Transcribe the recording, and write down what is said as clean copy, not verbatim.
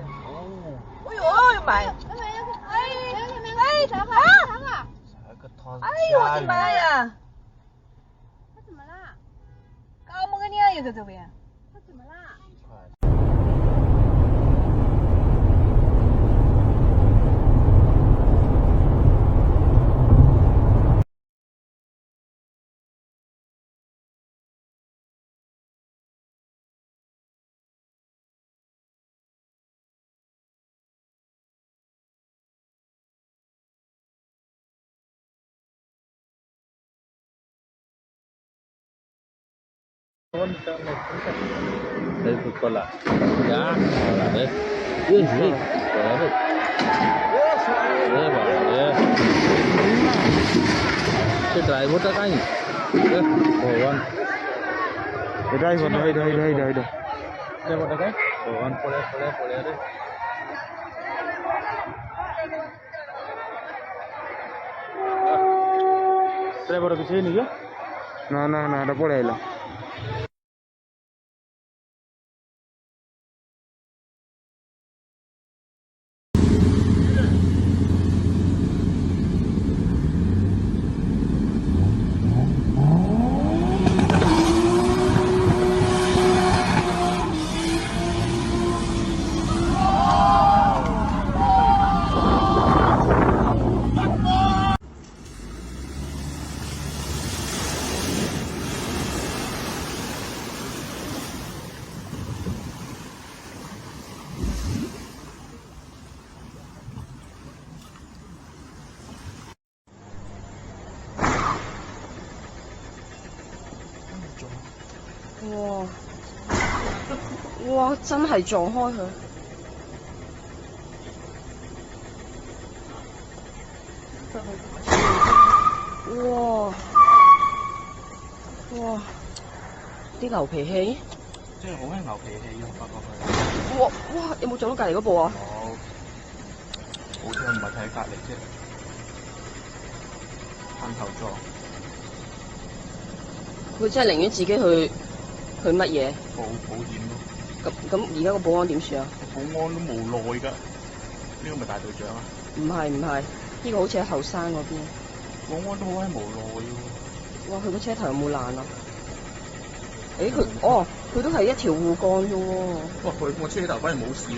哦。哎呦，妈呀！哎，啥啊？哎呦，我的妈呀！他怎么啦？搞么个你啊，又在这边？他怎么啦？Dari football lah. Ya, lah deh. Ini, boleh. Boleh. Cái driver ta cái. Bawaan. Driver, đây. Driver ta cái. Bawaan, boleh deh. Driver ke sini ya? Nah, ada boleh lah.哇！真係撞開佢。哇！啲牛脾氣，即係好興牛脾氣嘅，發覺佢。哇！有冇撞到隔離嗰部啊？冇，好彩唔係睇隔離啫，噴頭撞。佢真係寧願自己去乜嘢？保險咯。咁而家個保安點算啊？保安都無奈㗎，呢個咪大隊長啊？唔係，呢個好似喺後山嗰邊。保安都好閪無奈喎。哇！佢個車頭有冇爛啊？佢都係一條護幹啫喎。哇！佢個車頭反而冇事。